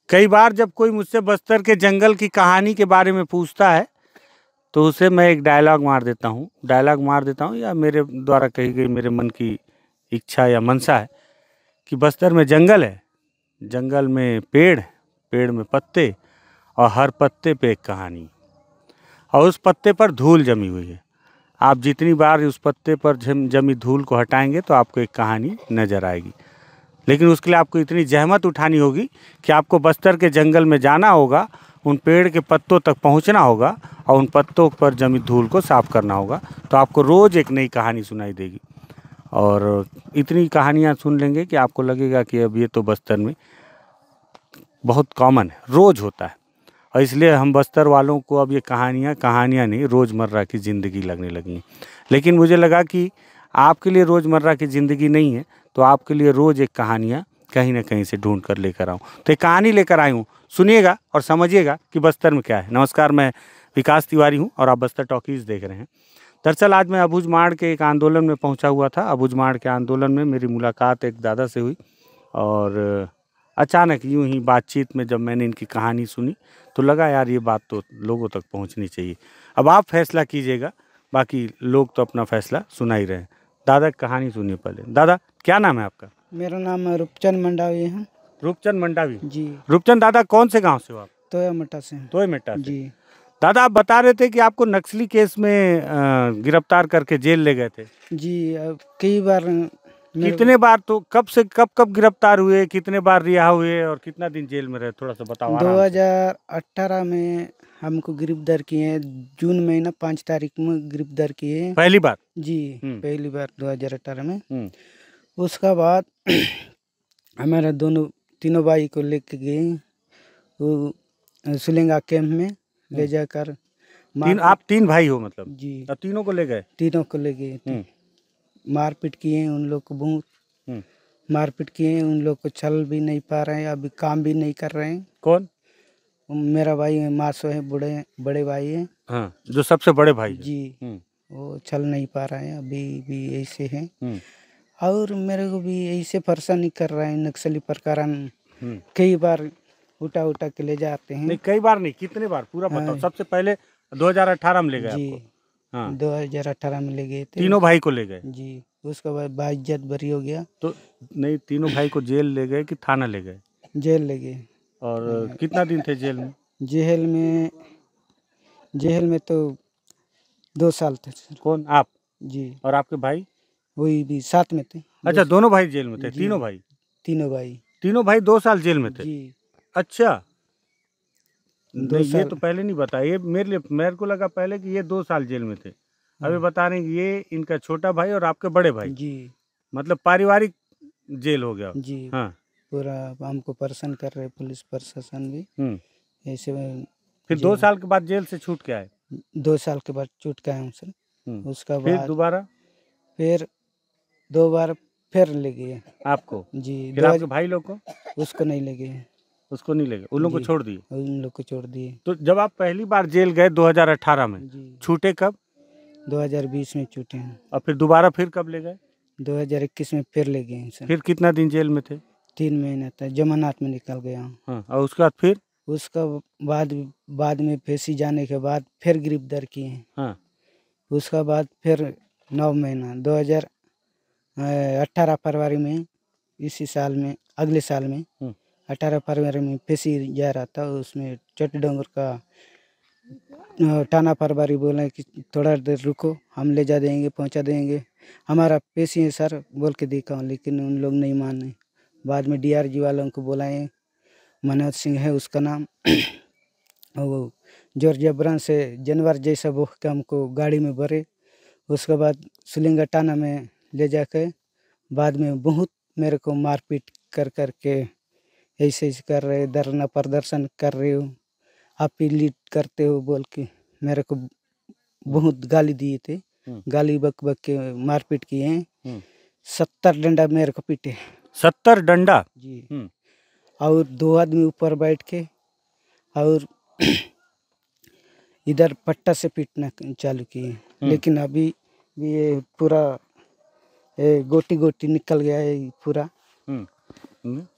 कई बार जब कोई मुझसे बस्तर के जंगल की कहानी के बारे में पूछता है तो उसे मैं एक डायलॉग मार देता हूँ या मेरे द्वारा कही गई मेरे मन की इच्छा या मनसा है कि बस्तर में जंगल है, जंगल में पेड़ है, पेड़ में पत्ते और हर पत्ते पे एक कहानी और उस पत्ते पर धूल जमी हुई है। आप जितनी बार उस पत्ते पर जमी धूल को हटाएंगे तो आपको एक कहानी नजर आएगी, लेकिन उसके लिए आपको इतनी जहमत उठानी होगी कि आपको बस्तर के जंगल में जाना होगा, उन पेड़ के पत्तों तक पहुंचना होगा और उन पत्तों पर जमी धूल को साफ करना होगा, तो आपको रोज़ एक नई कहानी सुनाई देगी। और इतनी कहानियां सुन लेंगे कि आपको लगेगा कि अब ये तो बस्तर में बहुत कॉमन है, रोज़ होता है। और इसलिए हम बस्तर वालों को अब ये कहानियां नहीं, रोज़मर्रा की ज़िंदगी लगने लगी हैं। लेकिन मुझे लगा कि आपके लिए रोज़मर्रा की ज़िंदगी नहीं है, तो आपके लिए रोज़ एक कहानियाँ कहीं ना कहीं से ढूंढ कर लेकर आऊँ। तो एक कहानी लेकर आई हूँ, सुनिएगा और समझिएगा कि बस्तर में क्या है। नमस्कार, मैं विकास तिवारी हूँ और आप बस्तर टॉकीज़ देख रहे हैं। दरअसल आज मैं अबूझमाड़ के एक आंदोलन में पहुँचा हुआ था। अबूझमाड़ के आंदोलन में मेरी मुलाकात एक दादा से हुई और अचानक यूं ही बातचीत में जब मैंने इनकी कहानी सुनी तो लगा यार ये बात तो लोगों तक पहुंचनी चाहिए। अब आप फैसला कीजिएगा, बाकी लोग तो अपना फैसला सुना ही रहे हैं। दादा की कहानी सुनिए पहले। दादा, क्या नाम है आपका? मेरा नाम रूपचंद मंडावी है। रूपचंद मंडावी जी। रूपचंद दादा, कौन से गांव से हो आप? तोयामट्टा से। तोयमेटा से। जी। दादा, आप बता रहे थे कि आपको नक्सली केस में गिरफ्तार करके जेल ले गए थे। जी, कई बार। कितने बार? तो कब से कब गिरफ्तार हुए, कितने बार रिहा हुए और कितना दिन जेल में रहे, थोड़ा सा बताओ आराम से। 2018 में हमको गिरफ्तार किए, जून महीना 5 तारीख में गिरफ्तार किए पहली बार? जी, पहली बार 2018 में। उसका बाद हमारा तीनों भाई को लेके गए वो सुलेंगा कैंप में ले जाकर। आप 3 भाई हो मतलब? जी। और तीनों को ले गए? तीनों को ले गए, मारपीट किए उन लोग को, बहुत मारपीट किए उन लोग को। चल भी नहीं पा रहे हैं, अभी काम भी नहीं कर रहे हैं। कौन? मेरा भाई मासो है, बड़े भाई है। हाँ, जो सबसे बड़े भाई है। जी। वो चल नहीं पा रहे हैं, अभी भी ऐसे हैं। और मेरे को भी ऐसे परेशान नहीं कर रहे हैं नक्सली प्रकार। कई बार उठा के ले जाते हैं। नहीं, कई बार नहीं, कितने बार पूरा बताओ। सबसे पहले 2018 में ले गए जी आपको? हाँ, 2018 में ले गए थे। तीनों भाई को ले गए? जी। उसके बाद बाइज्जत बरी हो गया। तो नहीं, तीनों भाई को जेल ले गए कि थाना ले गए? जेल ले गए। और कितना दिन थे जेल में? जेल में तो 2 साल थे। कौन, आप? जी। और आपके भाई? वही भी साथ में थे। अच्छा, दोनों भाई जेल में थे? तीनों भाई? तीनों भाई 2 साल जेल में थे? जी। अच्छा, 2 नहीं ये साल। तो पहले नहीं बताया। ये मेरे को लगा पहले कि ये 2 साल जेल में थे। अभी बता रहे हैं कि ये इनका छोटा भाई और आपके बड़े भाई। जी। मतलब पारिवारिक जेल हो गया। जी। हाँ। पूरा हमको परेशान कर रहे पुलिस प्रशासन भी ऐसे। फिर 2 साल के बाद जेल से छूट के आए? 2 साल के बाद छूट के आए हम सर। उसका फिर बाद दोबारा? फिर 2 बार फिर ले गए आपको? जी। फिर आपके भाई लोग को? उसको नहीं ले गए। उसको नहीं ले गए, उन लोग को छोड़ दिए? उन लोग को छोड़ दिए। तो जब आप पहली बार जेल गए 2018 में, छूटे कब? 2020 में छूटे हैं। और फिर दोबारा फिर कब ले गए? 2021 में फिर ले गए सर। फिर कितना दिन जेल में थे? 3 महीने था, जमानत में निकल गया। हाँ, और उसके बाद फिर? उसका बाद में फेंसी जाने के बाद फिर गिरफ्तार किए। हाँ। उसका बाद फिर 9 महीना 2018 फरवरी में, इसी साल में, अगले साल में 18 फरवरी में फेंसी जा रहा था। उसमें चोटी डोंगर का थाना प्रभारी बोले कि थोड़ा देर रुको, हम ले जा देंगे, पहुंचा देंगे, हमारा पेशी है सर बोल के देखा, लेकिन उन लोग नहीं माने। बाद में DRG वालों को बुलाए, मनोज सिंह है उसका नाम। वो जोर जबरन से जानवर जैसा बोह के हमको गाड़ी में भरे। उसके बाद सुलिंगा थाना में ले जाके बाद में बहुत मेरे को मारपीट कर के ऐसे कर रहे, धरना प्रदर्शन कर रहे हो, आप ही लीड करते हो बोल के मेरे को बहुत गाली दिए थे। गाली बक के मारपीट किए हैं। 70 डंडा मेरे को पीटे। 70 डंडा? जी। और 2 आदमी ऊपर बैठ के और इधर पट्टा से पीटना चालू किए। लेकिन अभी भी ये पूरा गोटी निकल गया है पूरा।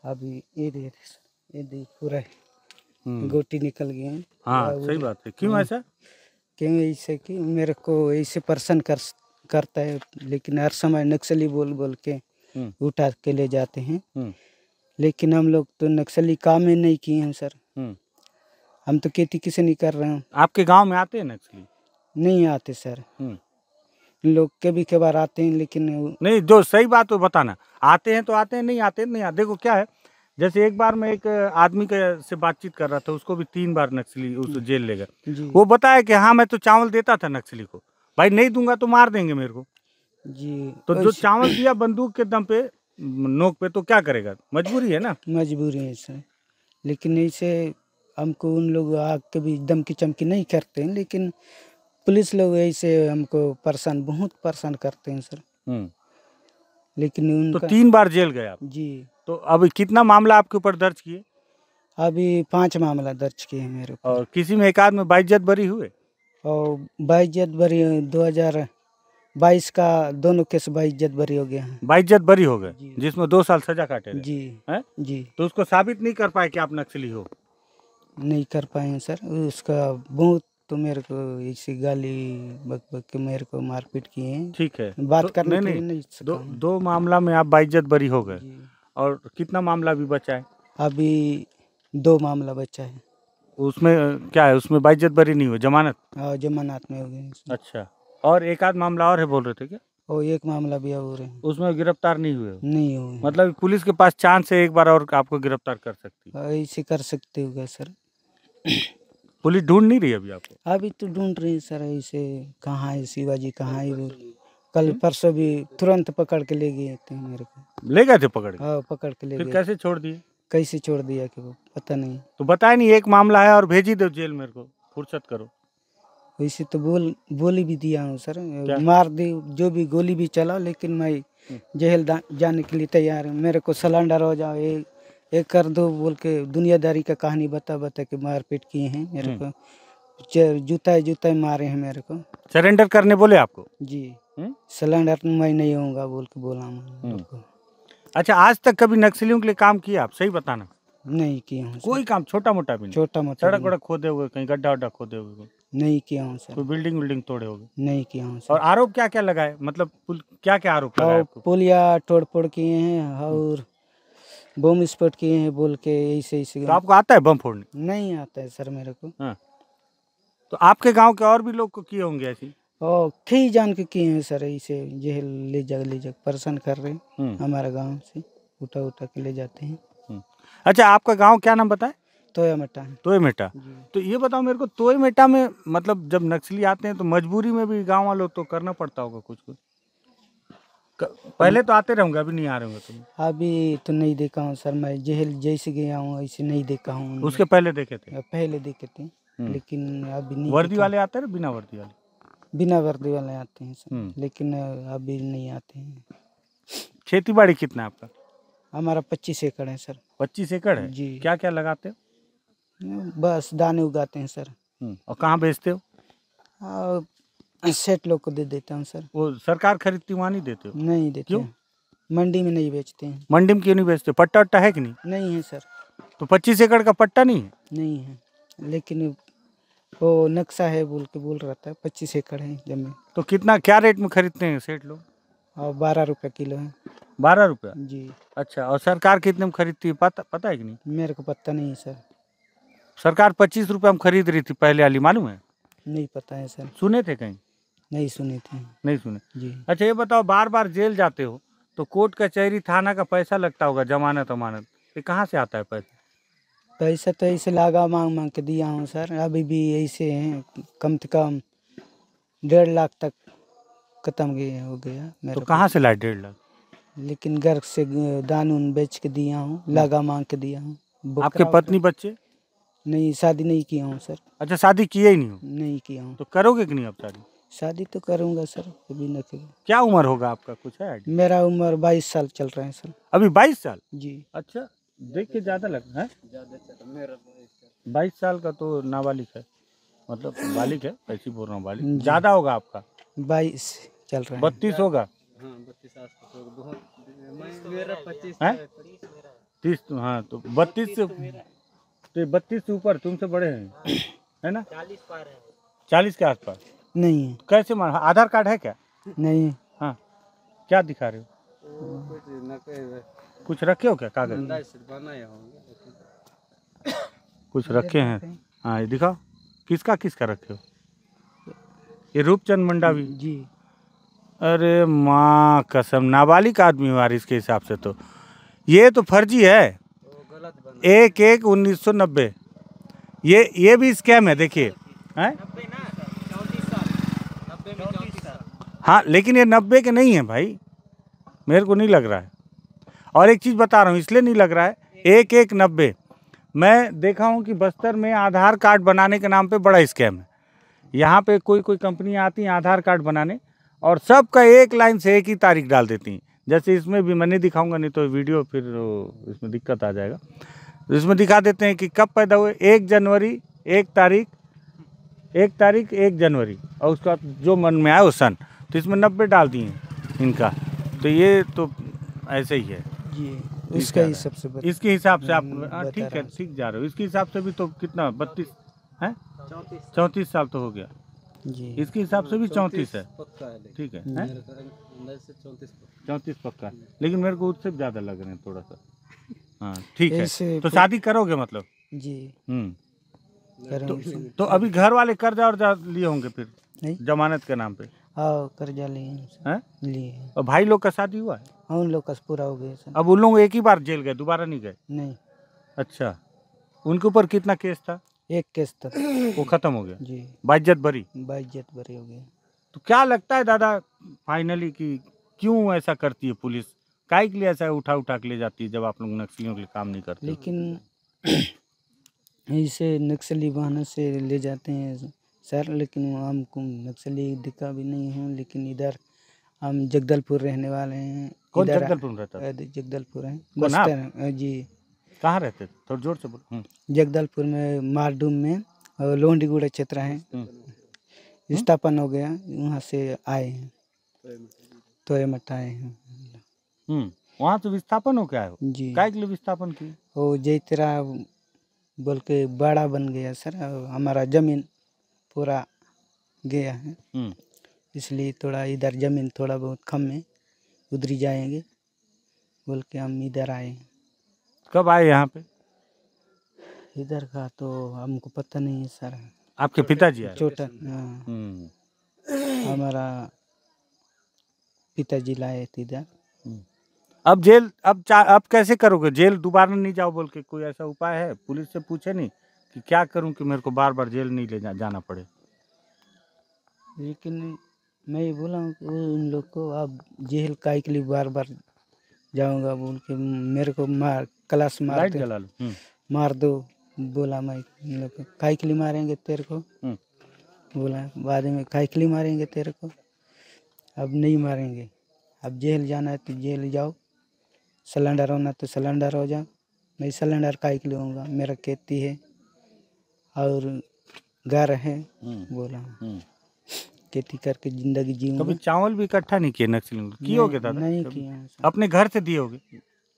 अभी ये ये देख पूरा गोटी निकल गए हैं। हाँ सही बात है। क्यों ऐसा? क्यों ऐसे कि मेरे को ऐसे परेशान करता है, लेकिन हर समय नक्सली बोल बोल के उठा के ले जाते हैं। लेकिन हम लोग तो नक्सली काम ही नहीं किए हैं सर। हम तो खेती किसे नहीं कर रहे हैं। आपके गांव में आते हैं नक्सली? नहीं आते सर, लोग कभी कभार आते हैं, लेकिन नहीं, जो सही बात है बताना। आते हैं तो आते हैं, नहीं आते हैं नहीं आते। देखो क्या है, जैसे एक बार मैं एक आदमी के से बातचीत कर रहा था, उसको भी 3 बार नक्सली उस जेल ले गए। वो बताया कि हाँ मैं तो चावल देता था नक्सली को, भाई नहीं दूंगा तो मार देंगे मेरे को जी। तो जो चावल दिया बंदूक के दम पे नोक पे, तो क्या करेगा, मजबूरी है ना। मजबूरी है सर, लेकिन ऐसे हमको उन लोग आग के भी धमकी चमकी नहीं करते हैं, लेकिन पुलिस लोग ऐसे हमको बहुत परेशान करते हैं सर। लेकिन तो उनका 3 बार जेल गए आप? जी। तो अभी कितना मामला आपके ऊपर दर्ज किए? अभी 5 मामला दर्ज किए हैं मेरे ऊपर। और किसी में एक आध में बाइज्जत बरी हुए? और बाइज्जत बरी 2022 का दोनों केस बाइज्जत बरी हो गया है। बाइज्जत बरी हो गए, जिसमें 2 साल सजा काटे रहे। जी है? जी। तो उसको साबित नहीं कर पाए कि आप नक्सली हो? नहीं कर पाए हैं सर। उसका बहुत तो मेरे को इसी गाली बक बक के मेरे को मारपीट किए हैं। ठीक है, बात तो करने के लिए नहीं सका। दो मामला में आप बाइज्जत बरी हो गए, और कितना मामला भी बचा है? अभी 2 मामला बचा है। उसमें क्या है, उसमें बाइज्जत बरी नहीं हुई, जमानत? जमानत में हो गए। अच्छा, और एक आध मामला और है बोल रहे थे क्या? और एक मामला भी और है, उसमें गिरफ्तार नहीं हुए? नहीं हुए। मतलब पुलिस के पास चांस है एक बार और आपको गिरफ्तार कर सकती है? ऐसे कर सकते होगा सर। पुलिस ढूंढ नहीं रही अभी आपको? अभी तो ढूंढ रही है सर, ऐसे कहाँ है शिवाजी, कहाँ है वो। कल परसों भी तुरंत पकड़ के ले गए थे मेरे को। ले गए थे पकड़ के? हाँ पकड़ के ले फिर गए। कैसे छोड़ दिए? कैसे छोड़ दिया कि वो पता नहीं। तो बताया नहीं एक मामला है और भेज ही दो जेल, मेरे को फुर्सत करो। वैसे तो बोली भी दिया हूँ सर, मार दी जो भी गोली भी चला, लेकिन मैं जेल जाने के लिए तैयार हूँ। मेरे को सलेंडर हो जाओ, एक कर दो बोल के दुनियादारी का कहानी बता के मारपीट किए हैं मेरे को। जूता मारे हैं मेरे को। सरेंडर करने बोले आपको? जी। सलेंडर मैं नहीं होऊंगा बोल के बोला मैं। अच्छा, आज तक कभी नक्सलियों के लिए काम किया आप? सही बताना। नहीं किया हूँ कोई काम छोटा मोटा भी नहीं? छोटा मोटा सड़क वड़क खोदे हुए, कहीं गड्ढा वड्ढा खोदे हुए? नहीं किया हूँ सर। कोई बिल्डिंग तोड़े होगे? नहीं किया हूँ सर। और आरोप क्या क्या लगाए, मतलब क्या क्या आरोप लगाए आपको? पुलिया तोड़ फोड़ किए हैं और बम विस्फोट किए हैं बोल के ऐसे। तो आपको आता है बम फोड़ने? नहीं आता है सर मेरे को। हाँ। तो आपके गांव के और भी लोग को किए होंगे ऐसी? और कई जान के किए हैं सर, ऐसे जेल ले जा परेशान कर रहे हैं। हमारे गांव से उठा के ले जाते हैं। अच्छा, आपका गांव क्या नाम बताए? तोयमेटा। तोयमेटा। तो ये बताओ मेरे को, तोयमेटा में मतलब जब नक्सली आते हैं तो मजबूरी में भी गांव वालों तो करना पड़ता होगा कुछ कुछ? पहले तो आते रहूंगा, अभी नहीं आ रहे होंगे तुम? अभी तो नहीं देखा हूँ सर, मैं जेल जैसे गया हूँ ऐसे नहीं देखा हूँ। उसके पहले देखे थे? पहले देखे थे, लेकिन अभी नहीं। वर्दी वाले आते हैं, बिना वर्दी वाले? बिना वर्दी वाले आते हैं सर, लेकिन अभी नहीं आते हैं। खेती बाड़ी कितना है आपका? हमारा 25 एकड़ है सर। 25 एकड़ है जी। क्या क्या लगाते हो? बस दाने उगाते हैं सर। और कहाँ बेचते हो? सेठ लोग को दे देता हूँ सर। वो सरकार खरीदती वहाँ नहीं देते हो? नहीं देते। क्यों? मंडी में नहीं बेचते हैं। मंडी में क्यों नहीं बेचते? पट्टा वट्टा है कि नहीं? नहीं है सर। तो 25 एकड़ का पट्टा नहीं है? नहीं है, लेकिन वो नक्शा है बोल रहा था 25 एकड़ है जमीन। तो कितना क्या रेट में खरीदते हैं सेठ लोग? और 12 रुपये किलो है। 12 रुपया? जी। अच्छा, और सरकार कितने में खरीदती है, पता है कि नहीं? मेरे को पता नहीं है सर। सरकार 25 रुपये में खरीद रही थी पहले वाली, मालूम है? नहीं पता है सर। सुने थे कहीं? नहीं सुने थे। नहीं सुने? जी। अच्छा, ये बताओ, बार बार जेल जाते हो तो कोर्ट कचहरी थाना का पैसा लगता होगा, जमानत अमानत, ये कहाँ से आता है पैसा? पैसा तो ऐसे लागा मांग के दिया हूँ सर। अभी भी ऐसे हैं, कम से कम 1.5 लाख तक खत्म हो गया मेरा। तो कहाँ से लाए 1.5 लाख? लेकिन घर से दान उन बेच के दिया हूँ, लागा मांग के दिया हूँ। आपके पत्नी बच्चे? नहीं, शादी नहीं किया हूँ सर। अच्छा, शादी किए ही नहीं हो? नहीं किया हूँ। तो करोगे कि नहीं अब शादी? शादी तो करूँगा सर, अभी न करूँ। क्या उम्र होगा आपका, कुछ है आइडिया? मेरा उम्र 22 साल चल रहा है सर। अभी 22 साल? जी। अच्छा, देख के ज़्यादा लग रहा है। 22 साल का तो नाबालिग है, मतलब बालिग है, ऐसी बोल रहा हूँ, बालिग ज़्यादा होगा आपका। 22 चल रहा है। 32 होगा? 30? हाँ, तो 32 से तो 32 से ऊपर तुमसे बड़े हैं, है ना? 40 पार है। 40 के आसपास नहीं है। कैसे मान? आधार कार्ड है क्या? नहीं। हाँ, क्या दिखा रहे हो? कुछ रखे हो क्या कागज? कुछ रखे हैं? हाँ, ये दिखाओ। किसका किसका रखे हो? ये रूपचंद मंडावी जी। अरे माँ कसम, नाबालिग आदमी वारिस के हिसाब से तो ये तो फर्जी है। 1/1/1990 ये भी स्कैम है। देखिए हैं? हाँ, लेकिन ये 90 के नहीं है भाई, मेरे को नहीं लग रहा है। और एक चीज़ बता रहा हूँ, इसलिए नहीं लग रहा है, 1/1/90 मैं देखा हूँ कि बस्तर में आधार कार्ड बनाने के नाम पे बड़ा स्कैम है। यहाँ पे कोई कंपनी आती है आधार कार्ड बनाने और सबका एक लाइन से एक ही तारीख डाल देती हैं। जैसे इसमें भी मैं नहीं दिखाऊंगा, नहीं तो वीडियो फिर इसमें दिक्कत आ जाएगा। इसमें दिखा देते हैं कि कब पैदा हुए, 1 जनवरी 1 तारीख 1 जनवरी, और उसका जो मन में आया वो सन, तो इसमें 90 डाल दिए इनका। तो ये तो ऐसे ही है जी। उसका ही सबसे इसके हिसाब से आप ठीक है, ठीक जा रहे हो। इसके हिसाब से भी तो कितना 32 है, 34 साल तो हो गया जी। इसके हिसाब से भी 34 है। ठीक है, 34 पक्का, लेकिन मेरे को उससे ज़्यादा लग रहे हैं थोड़ा सा। हाँ ठीक है, तो शादी करोगे मतलब? जी। तो अभी घर वाले कर्जा वर्जा लिए होंगे फिर? नहीं, जमानत के नाम पे। हाँ, कर्जा लिए हैं? लिए। और भाई लोग का शादी हुआ है? हाँ, उन लोग का पूरा हो गया सर। अब उन लोग एक ही बार जेल गए, दोबारा नहीं गए? नहीं। अच्छा, उनके ऊपर कितना केस था? 1 केस था, वो खत्म हो गया जी। बाइज्जत बरी? बाइज्जत बरी हो गया। तो क्या लगता है दादा फाइनली कि क्यों ऐसा करती है पुलिस? काहे के लिए ऐसा उठा के ले जाती है जब आप लोग नक्सलियों के लिए काम नहीं करते? लेकिन ऐसे नक्सली बहाने से ले जाते हैं सर, लेकिन हमको नक्सली दिखा भी नहीं हूँ। लेकिन इधर हम जगदलपुर रहने वाले हैं। कौन जगदलपुर में रहता है? जगदलपुर है, बस्तर जी। कहाँ रहते? थोड़ा जोर से बोलो। जगदलपुर में मारडूम में और लोहंडीगुड़ा क्षेत्र है, स्थापन हो गया, वहाँ से आए हैं, तोयमठ आए हैं। वहाँ से विस्थापन हो क्या है? जी। काय के लिए विस्थापन की? वो जैतरा बोल के बड़ा बन गया सर, हमारा जमीन पूरा गया है, इसलिए थोड़ा इधर जमीन थोड़ा बहुत कम में, उधर जाएंगे बोल के हम इधर आए। कब आए यहाँ पे? इधर का तो हमको पता नहीं है सर। आपके पिताजी आए? छोटा, हमारा पिताजी लाए थे इधर। अब जेल अब कैसे करोगे? जेल दोबारा नहीं जाओ बोल के कोई ऐसा उपाय है? पुलिस से पूछे नहीं कि क्या करूं कि मेरे को बार बार जेल नहीं ले जाना पड़े? लेकिन मैं ये बोला हूँ कि उन लोग को अब जेल काहे के लिए बार बार जाऊंगा बोल के मेरे को क्लास मार दो बोला। मैं उन लोग को काहे के लिए मारेंगे तेरे को, बोला बाद में काहे के लिए मारेंगे तेरे को, अब नहीं मारेंगे, अब जेल जाना है तो जेल जाओ, सिलेंडर होना तो सिलेंडर हो जाओ। मैं सिलेंडर काहे के लिए होऊंगा, मेरा खेती है और घर है, बोला खेती करके जिंदगी जीऊंगा। कभी चावल भी इकट्ठा नहीं किए नक्सलियों? किए होगे दादा? नहीं किया। अपने घर से दिए होगे?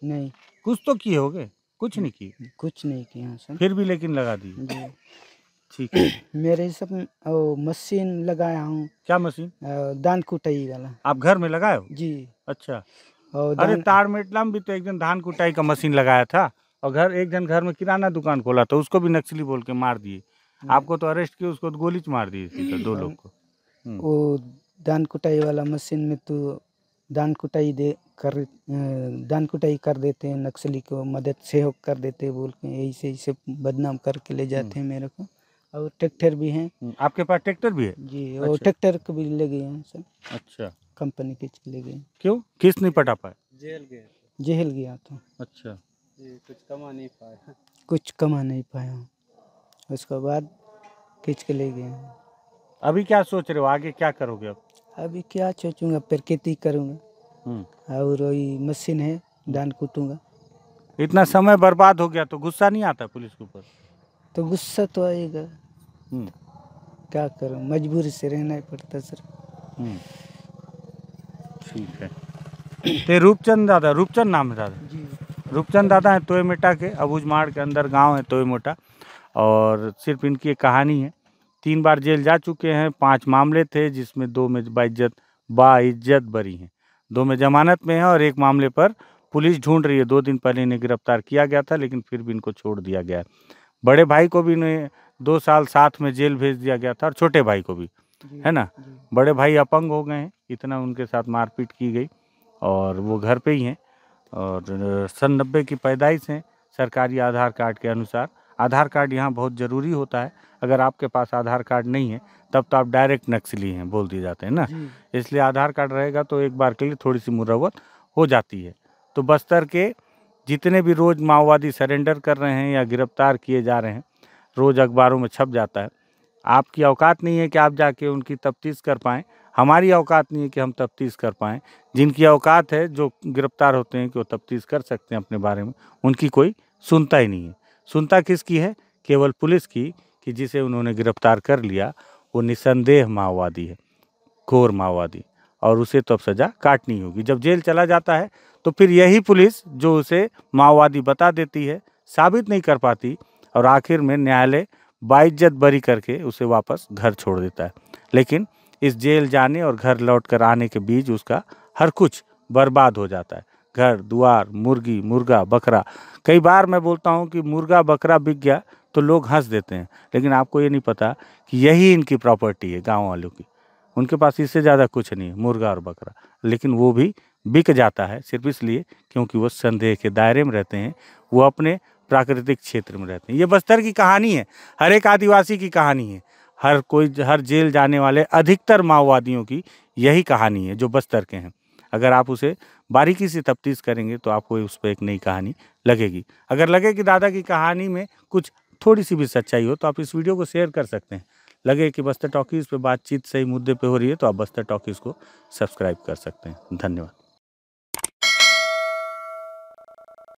नहीं। कुछ तो किए होगे? कुछ नहीं किए? कुछ नहीं किया सर। फिर भी लेकिन लगा दिए? ठीक है। मेरे सब मशीन लगाया हूँ। क्या मशीन? धान कुटाई वाला। आप घर में लगाए हो? जी। अच्छा। अरे ताड़मेटला में भी तो एक दिन धान कुटाई का मशीन लगाया था, और एक जन घर में किराना दुकान खोला था, उसको भी नक्सली बोल के मार दिए। आपको तो अरेस्ट किए, उसको तो गोली मार दी थी 2 लोग को। वो धान कुटाई वाला मशीन में तो धान कुटाई कर देते हैं, नक्सली को मदद सहयोग कर देते बोल के ऐसे बदनाम करके ले जाते हैं मेरे को। और ट्रैक्टर भी हैं। आपके पास ट्रैक्टर भी है? जी। और ट्रैक्टर को भी ले गए हैं सर। अच्छा। कंपनी के ले गए। क्यों? किस नहीं पटा पाए? जेल गया था। अच्छा। कुछ कमा नहीं पाया, उसके बाद खींच के ले गए। अभी क्या सोच रहे हो, आगे क्या करोगे? अभी क्या सोचूंगा, फिर खेती करूँगा और वही मशीन है धान कूटूंगा। इतना समय बर्बाद हो गया तो गुस्सा नहीं आता पुलिस के ऊपर? तो गुस्सा तो आएगा, क्या करूं, मजबूरी से रहना ही पड़ता सर। ठीक है। ते रूपचंद दादा, रूपचंद नाम है दादा? जी। रूपचंद दादा हैं तोयमेटा के, अबूझमाड़ के अंदर गांव है तोयमेटा, और सिर्फ इनकी एक कहानी है। 3 बार जेल जा चुके हैं, 5 मामले थे जिसमें 2 में बाइज्जत बरी हैं, 2 में जमानत में है और 1 मामले पर पुलिस ढूंढ रही है। 2 दिन पहले इन्हें गिरफ्तार किया गया था, लेकिन फिर भी इनको छोड़ दिया गया है। बड़े भाई को भी इन्हें 2 साल साथ में जेल भेज दिया गया था, और छोटे भाई को भी, है ना। बड़े भाई अपंग हो गए हैं, इतना उनके साथ मारपीट की गई, और वो घर पे ही हैं, और सन 90 की पैदाइश हैं। सरकारी आधार कार्ड के अनुसार आधार कार्ड यहाँ बहुत ज़रूरी होता है। अगर आपके पास आधार कार्ड नहीं है तब तो आप डायरेक्ट नक्सली हैं बोल दिए जाते हैं ना, इसलिए आधार कार्ड रहेगा तो एक बार के लिए थोड़ी सी मुरव्वत हो जाती है। तो बस्तर के जितने भी रोज़ माओवादी सरेंडर कर रहे हैं या गिरफ्तार किए जा रहे हैं, रोज़ अखबारों में छप जाता है। आपकी औकात नहीं है कि आप जाके उनकी तफ्तीश कर पाएँ, हमारी औकात नहीं है कि हम तफ्तीश कर पाएँ। जिनकी औकात है, जो गिरफ्तार होते हैं कि वो तफ्तीश कर सकते हैं अपने बारे में, उनकी कोई सुनता ही नहीं है। सुनता किसकी है? केवल पुलिस की, कि जिसे उन्होंने गिरफ्तार कर लिया वो निसंदेह माओवादी है, घोर माओवादी, और उसे तो अब सज़ा काटनी होगी। जब जेल चला जाता है तो फिर यही पुलिस जो उसे माओवादी बता देती है, साबित नहीं कर पाती, और आखिर में न्यायालय बाइज्जत बरी करके उसे वापस घर छोड़ देता है। लेकिन इस जेल जाने और घर लौट कर आने के बीच उसका हर कुछ बर्बाद हो जाता है। घर दुआर, मुर्गी मुर्गा बकरा। कई बार मैं बोलता हूँ कि मुर्गा बकरा बिक गया तो लोग हंस देते हैं, लेकिन आपको ये नहीं पता कि यही इनकी प्रॉपर्टी है गांव वालों की। उनके पास इससे ज़्यादा कुछ नहीं है, मुर्गा और बकरा, लेकिन वो भी बिक जाता है सिर्फ इसलिए क्योंकि वो संदेह के दायरे में रहते हैं, वो अपने प्राकृतिक क्षेत्र में रहते हैं। ये बस्तर की कहानी है, हर एक आदिवासी की कहानी है, हर जेल जाने वाले अधिकतर माओवादियों की यही कहानी है जो बस्तर के हैं। अगर आप उसे बारीकी से तफ्तीश करेंगे तो आपको उस पर एक नई कहानी लगेगी। अगर लगे कि दादा की कहानी में कुछ थोड़ी सी भी सच्चाई हो तो आप इस वीडियो को शेयर कर सकते हैं। लगे कि बस्तर टॉकीज़ पे बातचीत सही मुद्दे पे हो रही है तो आप बस्तर टॉकीज़ को सब्सक्राइब कर सकते हैं। धन्यवाद।